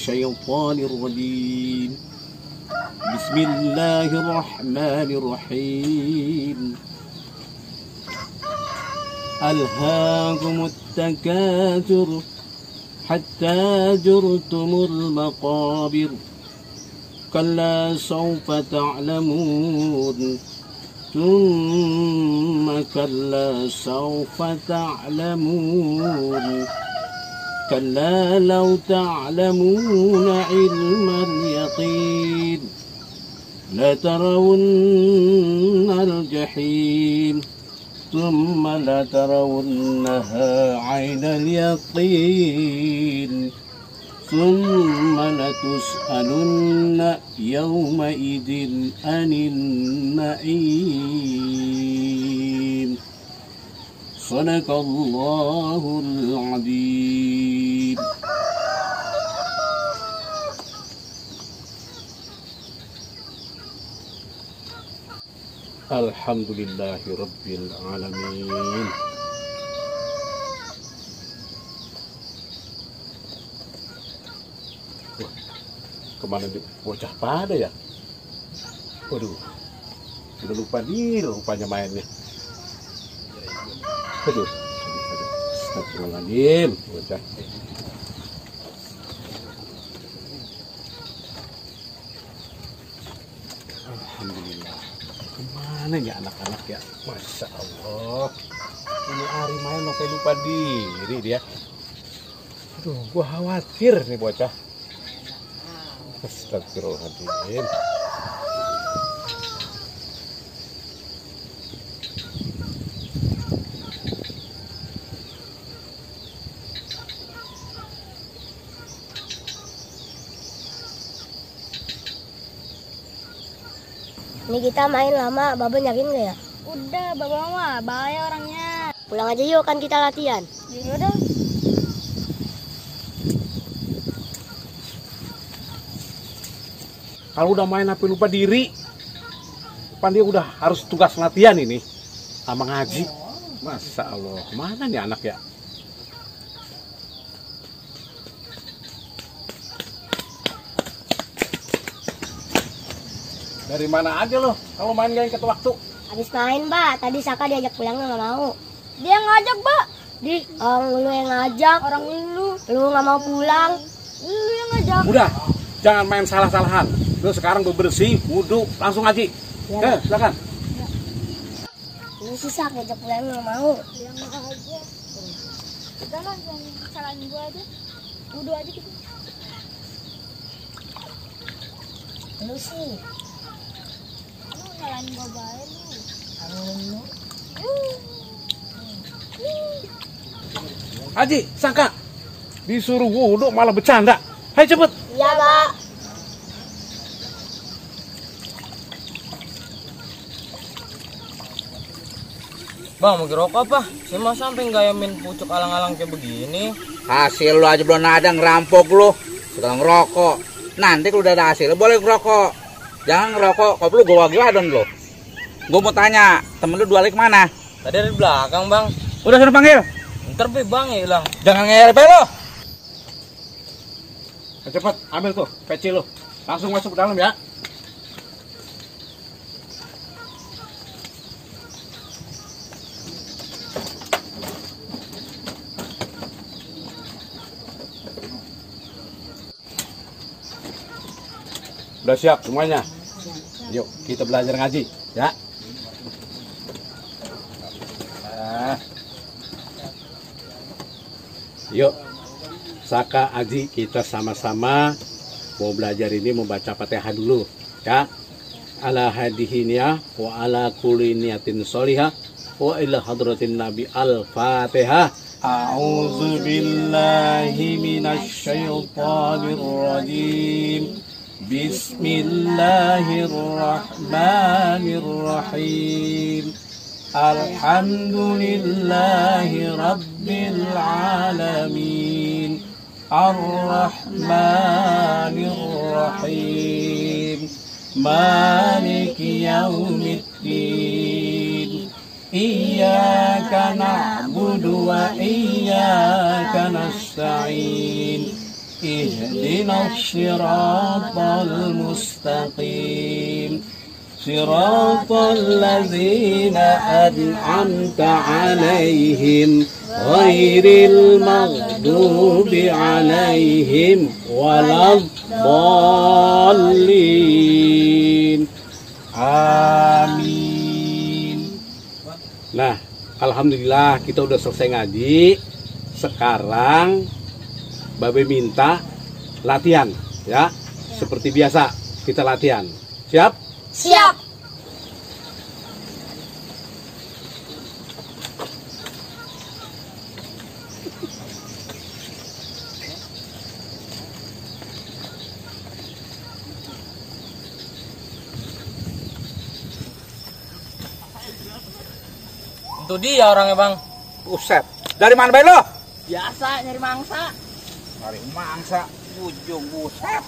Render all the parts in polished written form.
الشيطان الرجيم بسم الله الرحمن الرحيم ألهاكم التكاثر حتى زرتم المقابر كلا سوف تعلمون ثم كلا سوف تعلمون كلا لو تعلمون علم اليقين لترون الجحيم ثم لترونها عين اليقين ثم لتسألن يومئذ عن النعيم صدق الله العظيم. Alhamdulillahi Rabbil Alamin. Kemana bocah pada ya? Waduh, udah lupa diri rupanya mainnya. Aduh, astagfirullahaladzim, bocah. Alhamdulillah. Kemana ya anak-anak ya? Masya Allah. Ini hari main sampai lupa diri dia. Aduh, gua khawatir nih bocah. Astagfirullahaladzim. Ini kita main lama, Baba nyakin nggak ya? Udah, Baba mah bahaya orangnya. Pulang aja yuk, kan kita latihan. Yaudah. Kalau udah main apa lupa diri, pan dia udah harus tugas latihan ini sama ngaji. Masya Allah, mana nih anak ya? Dari mana aja loh kalau main gak ikat waktu? Habis main, Mbak. Tadi Saka diajak pulang nggak mau. Dia ngajak, Mbak. Lu yang ngajak. Orang lu Nggak mau pulang. Lu yang ngajak. Udah, jangan main salah-salahan. Lu sekarang bebersih, wudhu, langsung ngaji. Ya. Silakan. Ini sih Sak diajak pulang nggak mau. Dia ngajak. Udah lah, jangan salahin gua aja. Wudhu aja gitu. Lu sih. Lu nyalain gua baik lu. Haji, Saka, disuruh wudhu malah bercanda. Hai cepet. Iya, Mbak. Bang, mau ngerokok apa? Saya mah sampai gayamin pucuk alang-alang kayak begini. Hasil lu aja belum ada, ngerampok lu. Sekarang ngerokok. Nanti kalau udah ada hasil, boleh ngerokok. Jangan ngerokok, kopi lu gua gadon lu. Gua mau tanya, temen lu dua lagi kemana? Tadi ada di belakang, Bang. Udah suruh panggil. Ntar be Bang ya hilang. Jangan nge-RP lu. Cepet, ambil tuh peci lu. Langsung masuk ke dalam ya. Udah siap semuanya? Yuk kita belajar ngaji ya. Yuk Saka, Aji, kita sama-sama mau belajar ini membaca Fatihah dulu ya. Ala hadihiniyah wa ala kulli niyatin sholihah wa ila hadratin nabi al-Fatihah. A'udzu billahi minasy syaithanir rajim. Bismillahirrahmanirrahim. Alhamdulillahi rabbil alamin. Ar-Rahmanir Rahim. Maliki yaumiddin. Iyyaka na'budu wa iyyaka nasta'in. ihdinas siratal mustaqim siratal ladzina an'amta 'alaihim ghairil maghdubi 'alaihim waladdallin. Amin. Nah, alhamdulillah kita udah selesai ngaji. Sekarang Babe minta latihan ya. Seperti biasa kita latihan. Siap? Siap. Itu dia orangnya, Bang. Buset. Dari mana bay lo? Biasa nyari mangsa. Dari mangsa. Ujung buset.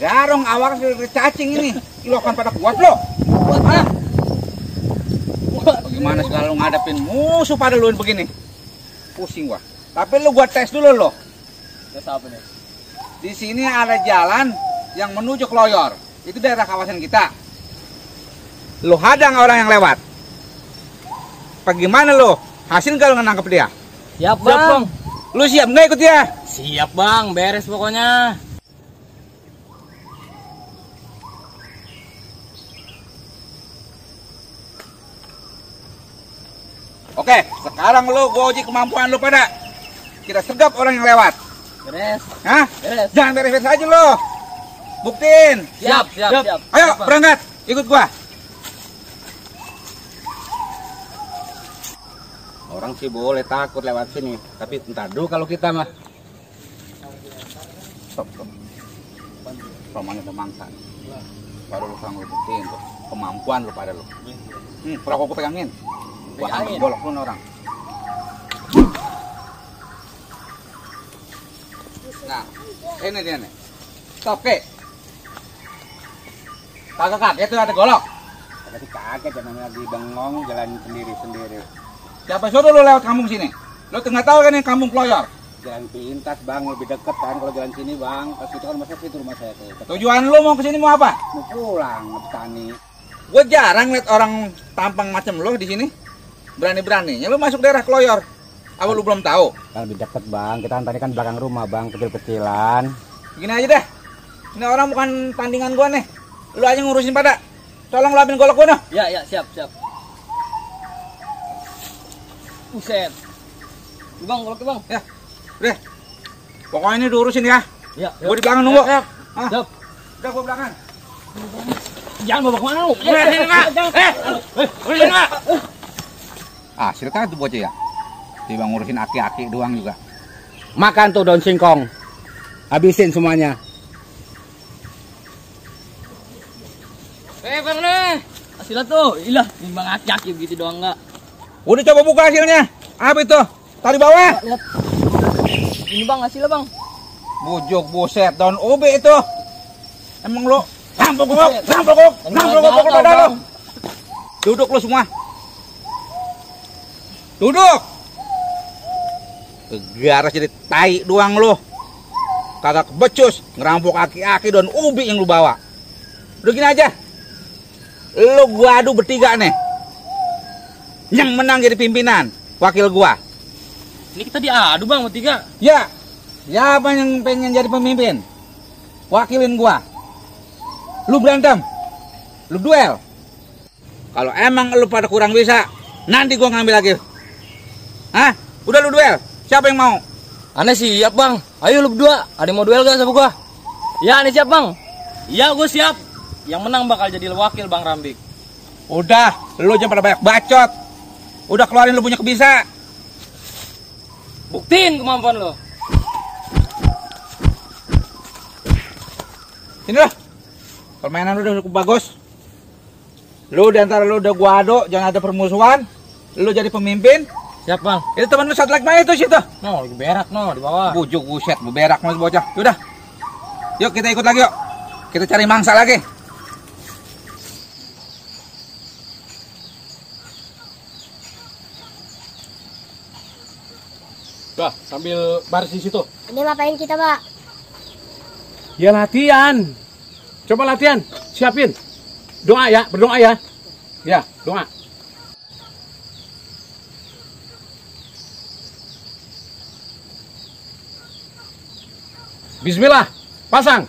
Garong awak cacing ini. Lo kan pada kuat lo. Kuat. Gimana selalu ngadepin musuh pada lu begini? Pusing gua. Tapi lu gua tes dulu lo. Tes apa nih? Di sini ada jalan yang menuju Kloyor. Itu daerah kawasan kita. Lu hadang orang yang lewat. Bagaimana lo? Hasil kalau nangkep dia? Siap, Bang. Lu siap nggak ikut dia? Siap, Bang. Beres pokoknya. Oke, sekarang lu gua uji kemampuan lu pada. Kita sergap orang yang lewat. Beres. Hah? Beres. Jangan beres-beres aja lo. Buktiin. Siap. Ayo, berangkat. Ikut gua. Orang sih boleh takut lewat sini, tapi entar dulu kalau kita mah. Stop. Romanya udah mangsa. Baru lu sanggup buktiin tuh kemampuan lu pada lu. Rokok gua pegangin. Gua ambil golok lu orang. Nah, ini dia nih. Stop, ke. Kagak kaget tuh ada golok. Tadi kaget jangan lagi bengong jalan sendiri-sendiri. Siapa suruh lu lewat kampung sini? Lu nggak tahu kan ini kampung Kloyor? Jalan pintas bang, lebih deket kan kalau jalan sini bang. Pas itu kan masa situ rumah saya tuh. Tujuan lu mau kesini mau apa? Mau pulang, mau petani. Gue jarang liat orang tampang macam lu di sini. Berani-beraninya lu masuk daerah Kloyor. Apa lu belum tahu? Kan lebih deket bang, kita tadi kan belakang rumah bang, kecil-kecilan. Gini aja deh. Ini orang bukan tandingan gua nih. Lu aja ngurusin pada. Tolong lu ambil golok gua noh. Ya, siap. Buset. Bang, goloknya, Bang. Ya. Udah. Pokoknya ini diurusin ya. Ya. Gua di belakang nunggu. Siap. Ah. Siap. Udah gua belakang. Jangan bawa kemana lu? Sini, Mak. Sini, Mak. Ah, silakan tuh bocah ya. Dia ngurusin aki-aki doang juga. Makan tuh daun singkong. Habisin semuanya. Bang nih. Hasilnya tuh, ilah, timbang aki-aki begitu doang enggak. Udah coba buka hasilnya. Apa itu? Tadi bawah. Lihat. Ini Bang hasilnya, Bang. Bujuk buset daun ubi itu. Emang lu rampok pada lu. Duduk lu semua. Duduk. Kegaras jadi tai doang lu. Kagak becus ngerampok aki-aki daun ubi yang lu bawa. Udah gini aja. Lu gua adu bertiga nih. Yang menang jadi pimpinan, wakil gua. Ini kita diadu Bang bertiga. Ya. Siapa yang pengen jadi pemimpin? Wakilin gua. Lu berantem. Lu duel. Kalau emang lu pada kurang bisa, nanti gua ngambil lagi. Hah? Udah lu duel. Siapa yang mau? Aneh siap Bang. Ayo lu berdua. Ada yang mau duel gak sama gua? Ya, aneh siap Bang. Iya, gua siap. Yang menang bakal jadi wakil Bang Rambik. Udah, lu jangan pada banyak bacot. Udah keluarin lu punya kebisa. Buktiin kemampuan lu. Sini lah. Permainan lu udah cukup bagus. Lu diantara lu udah gua adu, jangan ada permusuhan. Lu jadi pemimpin. Siap Bang. Itu teman lu satu lagi mana itu situ? No, lagi berak no di bawah. Bujuk buset, beberak mas bocah. Yaudah. Yuk kita ikut lagi yuk. Kita cari mangsa lagi. Bah, sambil baris di situ. Ini ngapain kita, Pak? Ya latihan. Coba latihan, siapin. Doa ya, berdoa ya. Ya, doa. Bismillah, pasang.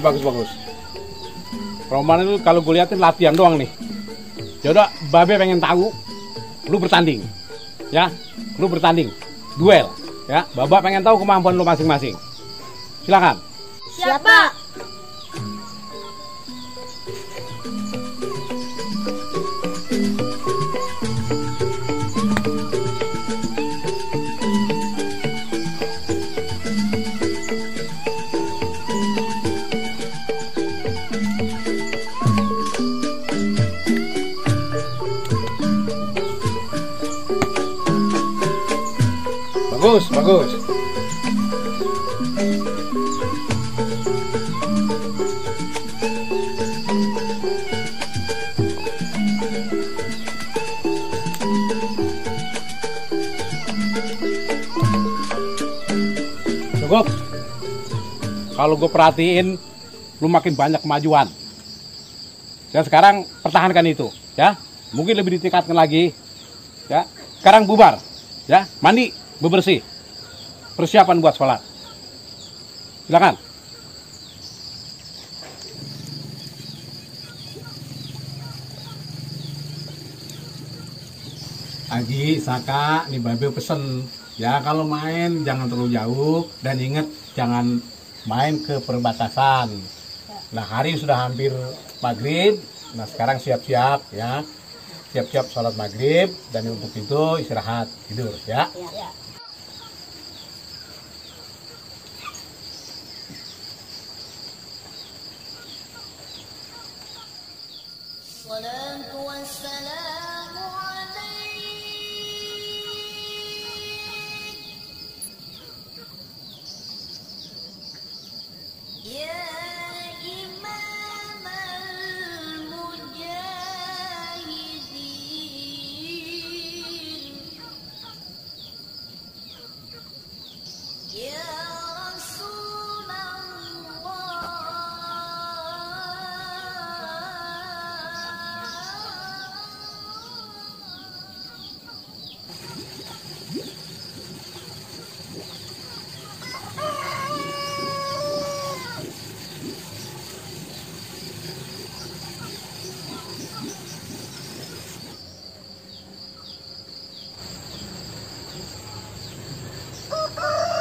Bagus. Roman itu kalau gue liatin latihan doang nih. Yaudah, Babe pengen tahu, lu bertanding, ya, lu bertanding, duel, ya. Babak pengen tahu kemampuan lu masing-masing. Silakan. Siapa? Bagus. Cukup. Kalau gue perhatiin, lu makin banyak kemajuan. Dan sekarang pertahankan itu, ya. Mungkin lebih ditingkatkan lagi, ya. Sekarang bubar, ya. Mandi, bebersih. Persiapan buat sholat. Silakan. Agi, Saka, nih Babe pesen. Ya kalau main jangan terlalu jauh dan ingat jangan main ke perbatasan. Nah hari sudah hampir maghrib. Nah sekarang siap-siap ya. Siap-siap sholat maghrib dan untuk itu istirahat tidur ya.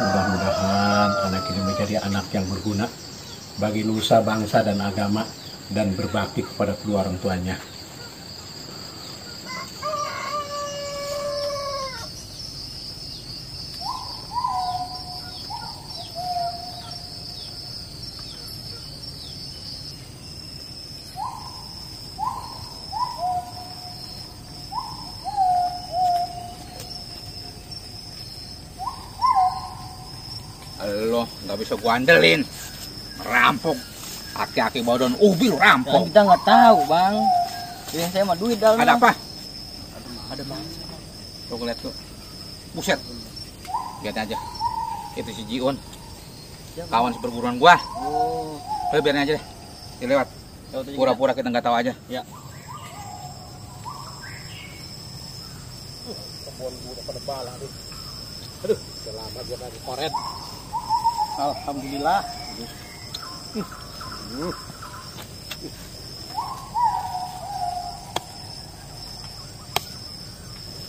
Mudah-mudahan anak ini menjadi anak yang berguna bagi nusa bangsa dan agama dan berbakti kepada kedua orang tuanya. Lo nggak bisa gua andelin, merampok, aki-aki bawa daun ubi lo Kan rampok. kita nggak tahu bang. Yang saya mah duit dalam. Ada apa? Ada bang. Tuh lihat tuh, buset, lihat aja, itu si Jiun, kawan seperguruan gua. Oh. Lo biarin aja deh, dia lewat. Lewat aja Pura-pura kita nggak tahu aja. Ya. Kebun udah pada bala nih. Aduh, udah lama gua lagi koret. Alhamdulillah.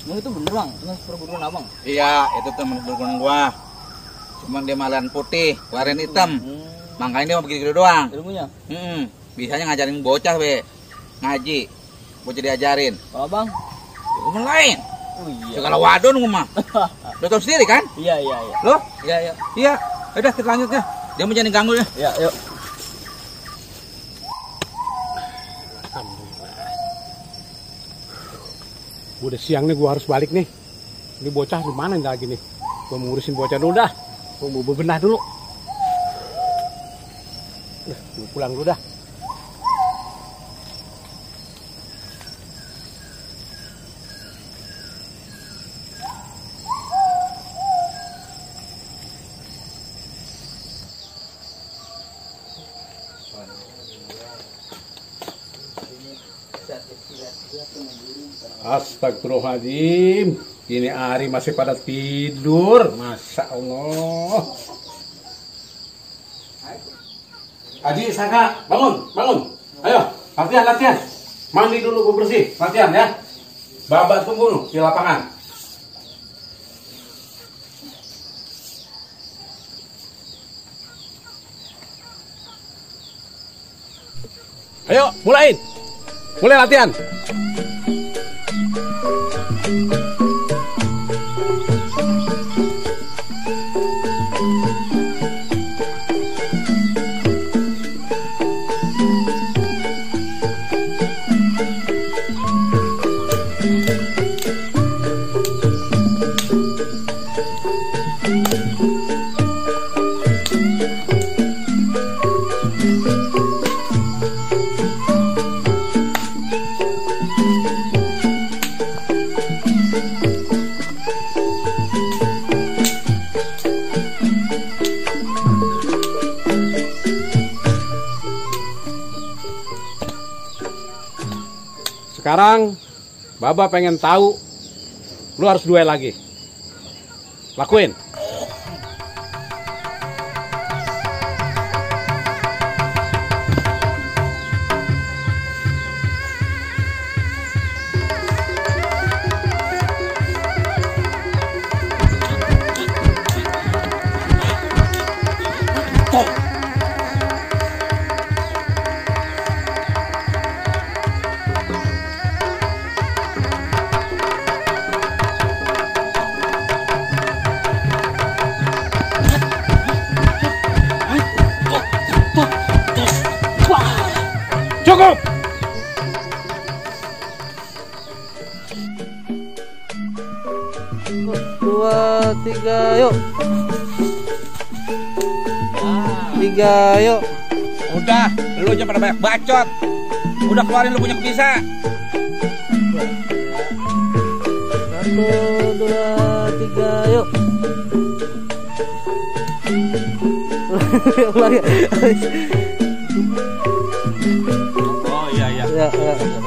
Emang itu bener bang, dengan perguruan abang. Iya, itu temen perguruan gua. Cuman dia malahan putih, kelarin hitam. Makanya dia mau begitu doang. Ilmunya. Bisanya ngajarin bocah be, ngaji, bocah diajarin. Kalau abang, Ilmu lain, Oh iya. Segala wadon mah. Lo tau sendiri kan? Iya, iya, iya. Lo? Iya, iya. Iya. Udah kita lanjut ya. Dia mau jangan ganggu ya. Iya, yuk. Udah siang nih, gua harus balik nih. Ini bocah di mana nih lagi nih? Gua mau ngurusin bocah dulu dah. Gua mau bebenah dulu. Gua pulang dulu dah. Astagfirullahaladzim. Ini Ari masih pada tidur. Masya Allah. Haji, Saka, bangun, bangun. Ayo, latihan, latihan. Mandi dulu, bersih. Latihan ya. Babak tunggu di lapangan. Ayo, mulain. Mulai latihan. Sekarang Baba pengen tahu, lu harus duel lagi. Lakuin. Cukup. Dua, tiga, yuk. Tiga, yuk. Udah, lu jangan pada banyak bacot. Udah keluarin lu punya bisa. Satu, dua, tiga, yuk. Oh iya, iya. Ya, ya.